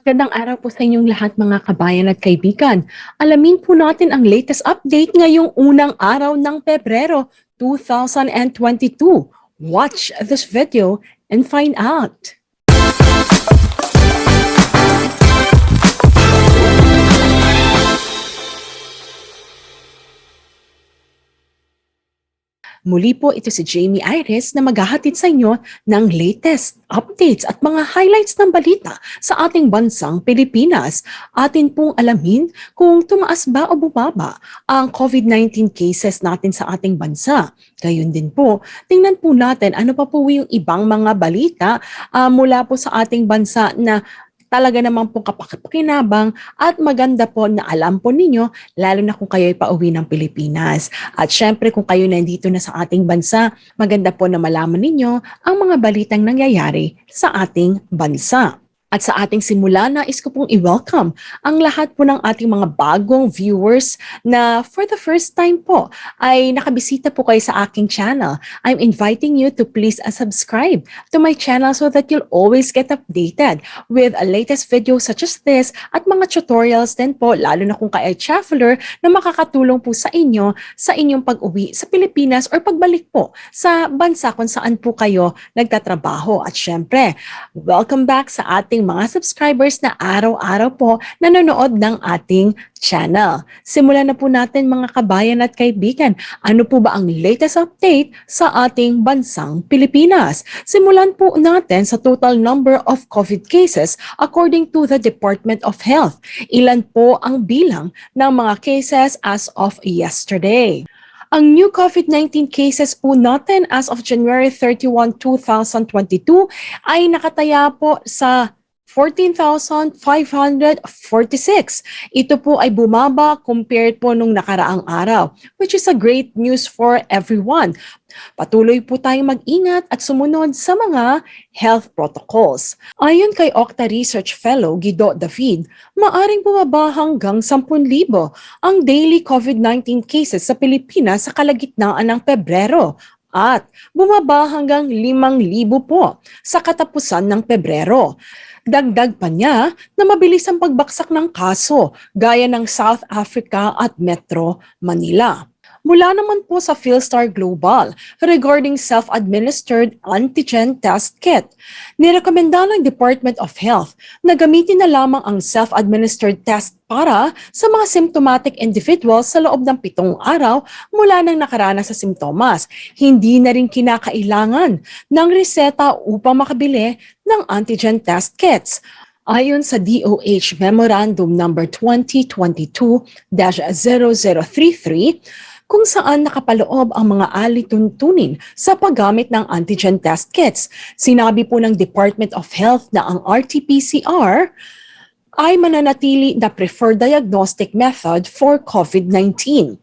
Magandang araw po sa inyong lahat mga kabayan at kaibigan. Alamin po natin ang latest update ngayong unang araw ng Pebrero 2022. Watch this video and find out. Muli po ito si Jamey Iris na maghahatid sa inyo ng latest updates at mga highlights ng balita sa ating bansang Pilipinas. Atin pong alamin kung tumaas ba o bumaba ang COVID-19 cases natin sa ating bansa. Gayun din po, tingnan po natin ano pa po yung ibang mga balita mula po sa ating bansa na talaga naman po kapakipakinabang at maganda po na alam po ninyo, lalo na kung kayo'y pauwi ng Pilipinas. At syempre kung kayo nandito na sa ating bansa, maganda po na malaman ninyo ang mga balitang nangyayari sa ating bansa. At sa ating simula, nais ko pong i-welcome ang lahat po ng ating mga bagong viewers na for the first time po ay nakabisita po kayo sa aking channel. I'm inviting you to please subscribe to my channel so that you'll always get updated with a latest video such as this at mga tutorials din po, lalo na kung kayo traveler na makakatulong po sa inyo sa inyong pag-uwi sa Pilipinas or pagbalik po sa bansa kung saan po kayo nagtatrabaho. At syempre, welcome back sa ating mga subscribers na araw-araw po nanonood ng ating channel. Simulan na po natin mga kabayan at kaibigan. Ano po ba ang latest update sa ating bansang Pilipinas? Simulan po natin sa total number of COVID cases according to the Department of Health. Ilan po ang bilang ng mga cases as of yesterday? Ang new COVID-19 cases po natin as of January 31, 2022 ay nakataya po sa 14,546. Ito po ay bumaba compared po nung nakaraang araw, which is a great news for everyone. Patuloy po tayong mag-ingat at sumunod sa mga health protocols. Ayon kay Octa Research Fellow Guido David, maaring bumaba hanggang 10,000 ang daily COVID-19 cases sa Pilipinas sa kalagitnaan ng Pebrero at bumaba hanggang 5,000 po sa katapusan ng Pebrero. Dagdag pa niya na mabilis ang pagbaksak ng kaso gaya ng South Africa at Metro Manila. Mula naman po sa Philstar Global regarding self-administered antigen test kit, nirekomenda ng Department of Health na gamitin na lamang ang self-administered test para sa mga symptomatic individuals sa loob ng 7 araw mula nang nakaranas sa simptomas. Hindi na rin kinakailangan ng reseta upang makabili ng antigen test kits. Ayon sa DOH Memorandum Number 2022-0033, kung saan nakapaloob ang mga alituntunin sa paggamit ng antigen test kits. Sinabi po ng Department of Health na ang RT-PCR ay mananatili na preferred diagnostic method for COVID-19.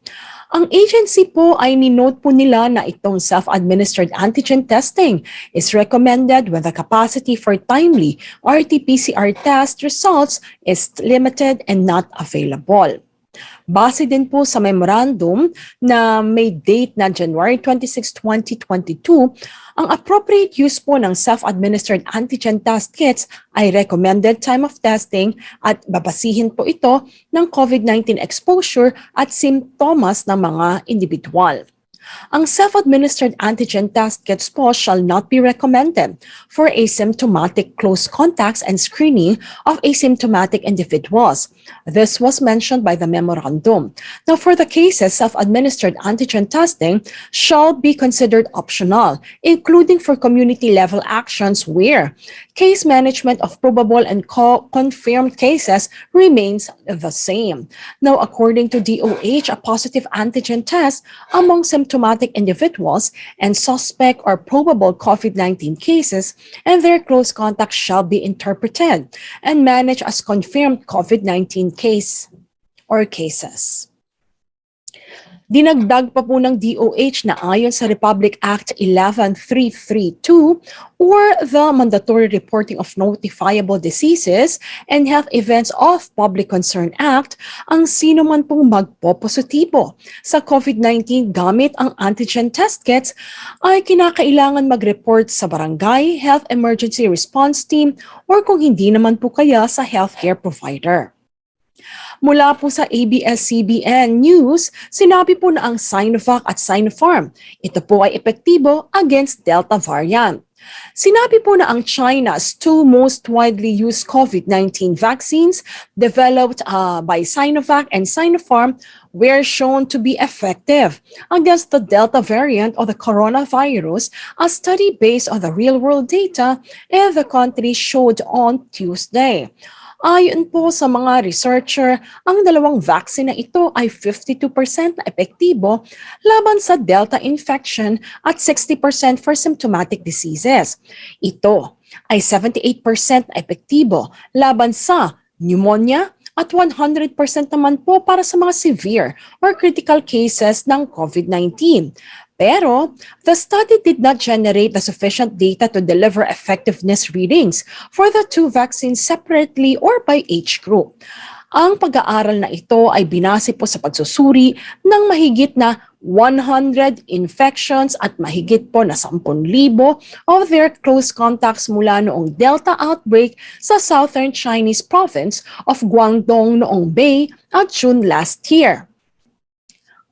Ang agency po ay ninote po nila na itong self-administered antigen testing is recommended when the capacity for timely RT-PCR test results is limited and not available. Base din po sa memorandum na may date na January 26, 2022, ang appropriate use po ng self-administered antigen test kits ay recommended time of testing at babasihin po ito ng COVID-19 exposure at simptomas ng mga individual. Ang self-administered antigen test kits po shall not be recommended for asymptomatic close contacts and screening of asymptomatic individuals. This was mentioned by the memorandum. Now, for the cases, self-administered antigen testing shall be considered optional, including for community-level actions where case management of probable and confirmed cases remains the same. Now, according to DOH, a positive antigen test among symptomatic individuals and suspect or probable COVID-19 cases and their close contacts shall be interpreted and managed as confirmed COVID-19 case or cases. Dinagdag pa po ng DOH na ayon sa Republic Act 11332 or the Mandatory Reporting of Notifiable Diseases and Health Events of Public Concern Act, ang sino man pong magpopositibo sa COVID-19 gamit ang antigen test kits ay kinakailangan mag-report sa barangay, health emergency response team or kung hindi naman po kaya sa healthcare provider. Mula po sa ABS-CBN News, sinabi po na ang Sinovac at Sinopharm, ito po ay epektibo against Delta variant. Sinabi po na ang China's two most widely used COVID-19 vaccines developed by Sinovac and Sinopharm were shown to be effective against the Delta variant of the coronavirus, a study based on the real-world data in the country showed on Tuesday. Ayon po sa mga researcher, ang dalawang vaccine na ito ay 52% na epektibo laban sa Delta infection at 60% for symptomatic diseases. Ito ay 78% na epektibo laban sa pneumonia at 100% naman po para sa mga severe or critical cases ng COVID-19. Pero, the study did not generate the sufficient data to deliver effectiveness readings for the two vaccines separately or by age group. Ang pag-aaral na ito ay binase po sa pagsusuri ng mahigit na 100 infections at mahigit po na 10,000 of their close contacts mula noong Delta outbreak sa southern Chinese province of Guangdong noong May at June last year.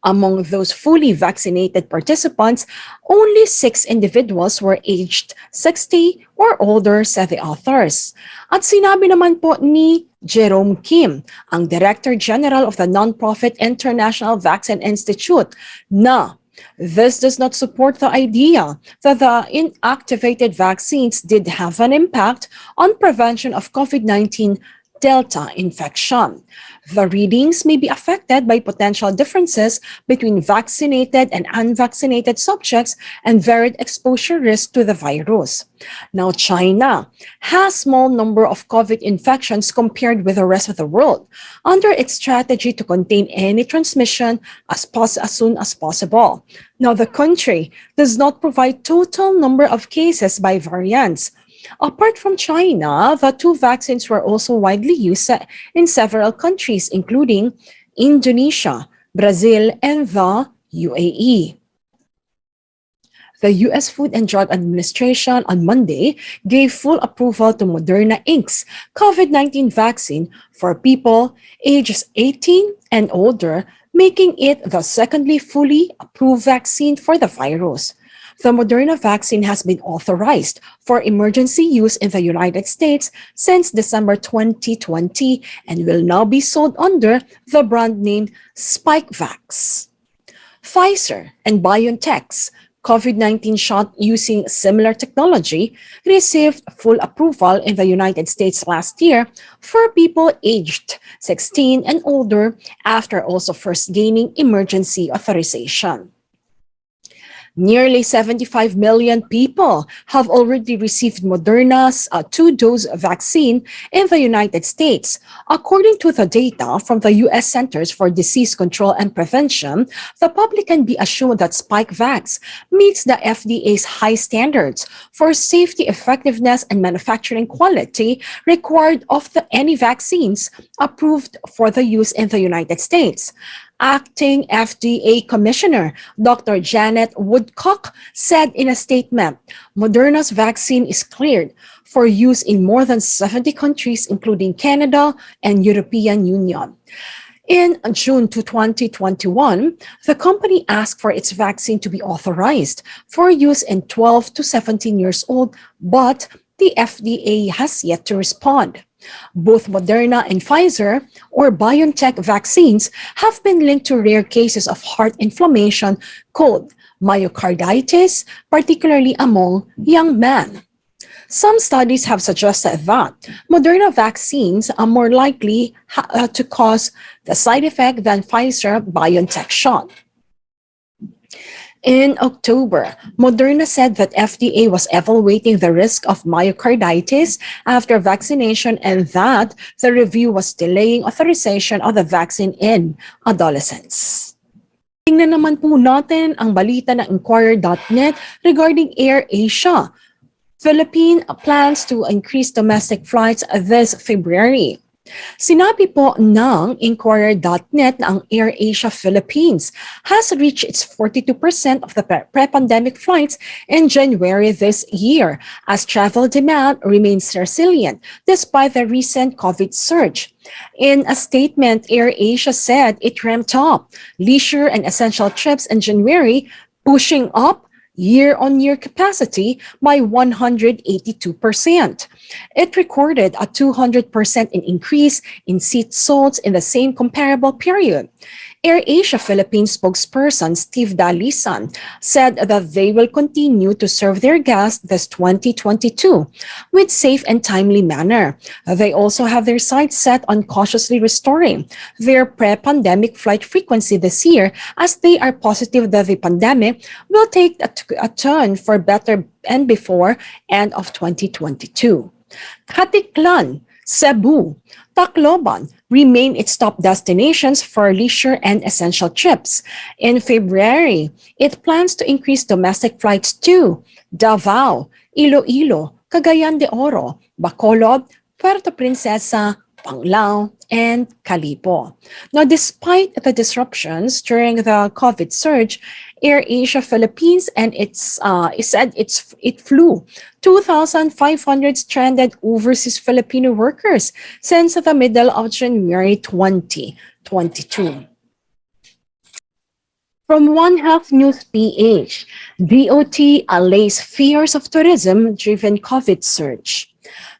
Among those fully vaccinated participants, only 6 individuals were aged 60 or older, said the authors. At sinabi naman po ni Jerome Kim, ang Director General of the nonprofit International Vaccine Institute, na this does not support the idea that the inactivated vaccines did have an impact on prevention of COVID-19 Delta infection. The readings may be affected by potential differences between vaccinated and unvaccinated subjects and varied exposure risk to the virus. Now, China has small number of COVID infections compared with the rest of the world under its strategy to contain any transmission as soon as possible. Now, the country does not provide total number of cases by variants. Apart from China, the two vaccines were also widely used in several countries, including Indonesia, Brazil, and the UAE. The U.S. Food and Drug Administration on Monday gave full approval to Moderna Inc.'s COVID-19 vaccine for people ages 18 and older, making it the secondly fully approved vaccine for the virus. The Moderna vaccine has been authorized for emergency use in the United States since December 2020 and will now be sold under the brand name Spikevax. Pfizer and BioNTech's COVID-19 shot using similar technology received full approval in the United States last year for people aged 16 and older after also first gaining emergency authorization. Nearly 75 million people have already received Moderna's two-dose vaccine in the United States. According to the data from the U.S. Centers for Disease Control and Prevention, the public can be assured that Spikevax meets the FDA's high standards for safety, effectiveness, and manufacturing quality required of any vaccines approved for the use in the United States. Acting FDA Commissioner Dr. Janet Woodcock said in a statement, Moderna's vaccine is cleared for use in more than 70 countries, including Canada and European Union. In June 2021, the company asked for its vaccine to be authorized for use in 12 to 17 years old, but the FDA has yet to respond. Both Moderna and Pfizer or BioNTech vaccines have been linked to rare cases of heart inflammation called myocarditis, particularly among young men. Some studies have suggested that Moderna vaccines are more likely to cause the side effect than Pfizer-BioNTech shot. In October, Moderna said that FDA was evaluating the risk of myocarditis after vaccination and that the review was delaying authorization of the vaccine in adolescents. Tingnan naman po natin ang balita ng Inquirer.net regarding AirAsia. Philippine plans to increase domestic flights this February. Sinabi po ng Inquirer.net na ang AirAsia Philippines has reached its 42% of the pre-pandemic flights in January this year as travel demand remains resilient despite the recent COVID surge. In a statement, AirAsia said it ramped up leisure and essential trips in January, pushing up year-on-year capacity by 182%. It recorded a 200% increase in seats sold in the same comparable period. AirAsia Philippines spokesperson Steve Dalisan said that they will continue to serve their guests this 2022 with safe and timely manner. They also have their sights set on cautiously restoring their pre-pandemic flight frequency this year as they are positive that the pandemic will take a turn for better and before end of 2022. Katiklan, Cebu, Tacloban remain its top destinations for leisure and essential trips. In February, it plans to increase domestic flights to Davao, Iloilo, Cagayan de Oro, Bacolod, Puerto Princesa, Panglao, and Calipo. Now, despite the disruptions during the COVID surge, AirAsia Philippines and it flew 2,500 stranded overseas Filipino workers since the middle of January 2022. From One Health News PH, DOT allays fears of tourism-driven COVID surge.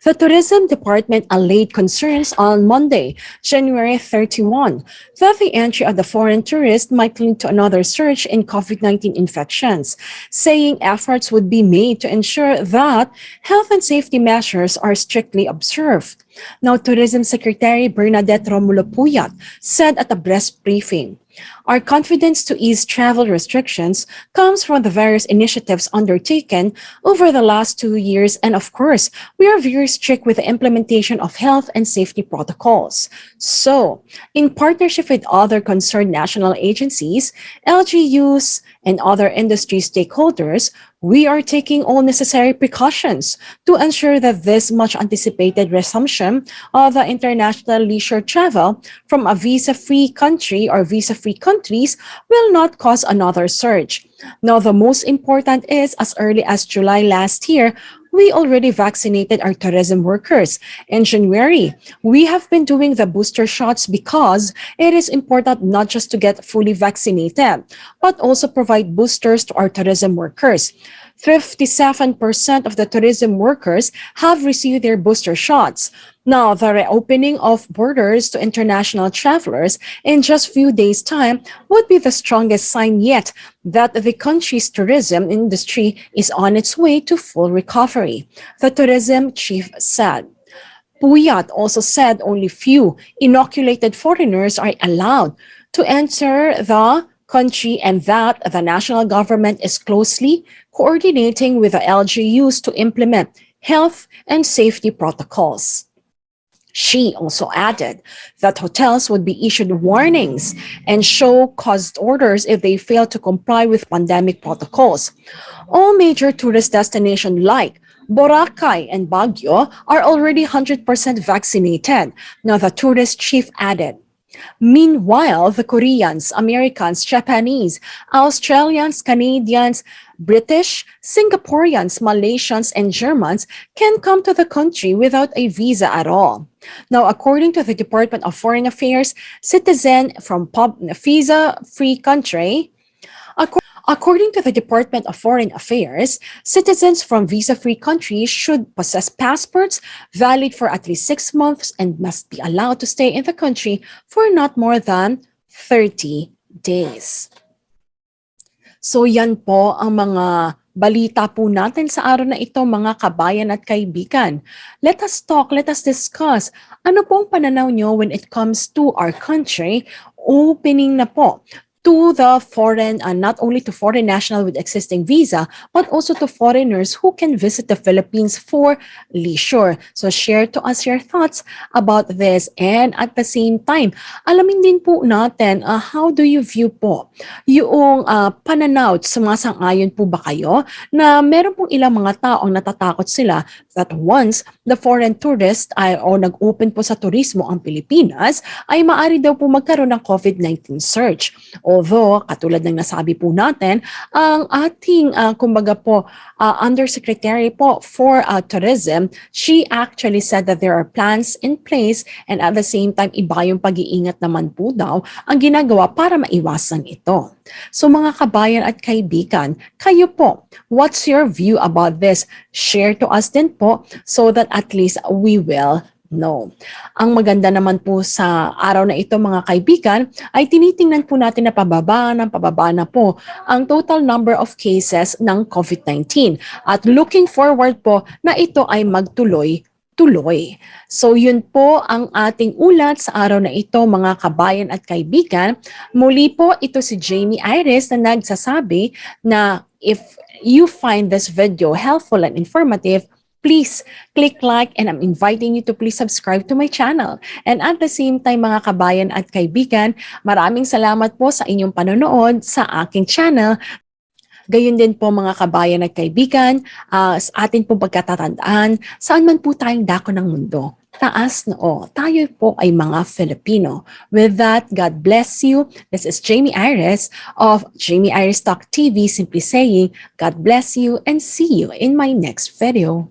The Tourism Department allayed concerns on Monday, January 31, that the entry of the foreign tourist might lead to another surge in COVID-19 infections, saying efforts would be made to ensure that health and safety measures are strictly observed. Now, Tourism Secretary Bernadette Romulo Puyat said at a press briefing, "Our confidence to ease travel restrictions comes from the various initiatives undertaken over the last 2 years, and of course, we are very strict with the implementation of health and safety protocols. So, in partnership with other concerned national agencies, LGUs, and other industry stakeholders, we are taking all necessary precautions to ensure that this much anticipated resumption of the international leisure travel from a visa-free country or visa-free countries will not cause another surge. Now, the most important is, as early as July last year, we already vaccinated our tourism workers. In January, we have been doing the booster shots because it is important not just to get fully vaccinated, but also provide boosters to our tourism workers. 57% of the tourism workers have received their booster shots. Now, the reopening of borders to international travelers in just few days' time would be the strongest sign yet that the country's tourism industry is on its way to full recovery," the tourism chief said. Puyat also said only few inoculated foreigners are allowed to enter the country and that the national government is closely coordinating with the LGUs to implement health and safety protocols. She also added that hotels would be issued warnings and show cause orders if they fail to comply with pandemic protocols. All major tourist destinations like Boracay and Baguio are already 100% vaccinated, now the tourist chief added. Meanwhile, the Koreans, Americans, Japanese, Australians, Canadians, British, Singaporeans, Malaysians, and Germans can come to the country without a visa at all. Now, according to the Department of Foreign Affairs, citizen from visa-free country, According to the Department of Foreign Affairs, citizens from visa-free countries should possess passports valid for at least 6 months and must be allowed to stay in the country for not more than 30 days. So yan po ang mga balita po natin sa araw na ito, mga kabayan at kaibigan. Let us talk, let us discuss. Ano pong pananaw nyo when it comes to our country? Opening na po to the foreign, not only to foreign national with existing visa, but also to foreigners who can visit the Philippines for leisure. So share to us your thoughts about this. And at the same time, alamin din po natin, how do you view po yung pananaw, sumasang-ayon po ba kayo na meron pong ilang mga taong natatakot sila that once the foreign tourist ay o nag-open po sa turismo ang Pilipinas, ay maaari daw po magkaroon ng COVID-19 surge. Although, katulad ng nasabi po natin, ang ating, kumbaga po, Undersecretary po for Tourism, she actually said that there are plans in place and at the same time, iba yung pag-iingat naman po daw ang ginagawa para maiwasan ito. So mga kabayan at kaibigan, kayo po, what's your view about this? Share to us din po so that at least we will know. Ang maganda naman po sa araw na ito mga kaibigan ay tinitingnan po natin na pababa na po ang total number of cases ng COVID-19 at looking forward po na ito ay magtuloy-tuloy. So yun po ang ating ulat sa araw na ito mga kabayan at kaibigan. Muli po ito si Jamey Iris na nagsasabi na if you find this video helpful and informative, please click like and I'm inviting you to please subscribe to my channel. And at the same time mga kabayan at kaibigan, maraming salamat po sa inyong panonood sa aking channel. Gayon din po mga kabayan at kaibigan, sa atin pong pagkatatandaan, saan man po tayong dako ng mundo. Taas noo, tayo po ay mga Filipino. With that, God bless you. This is Jamey Iris of Jamey Iris TALK TV, simply saying, God bless you and see you in my next video.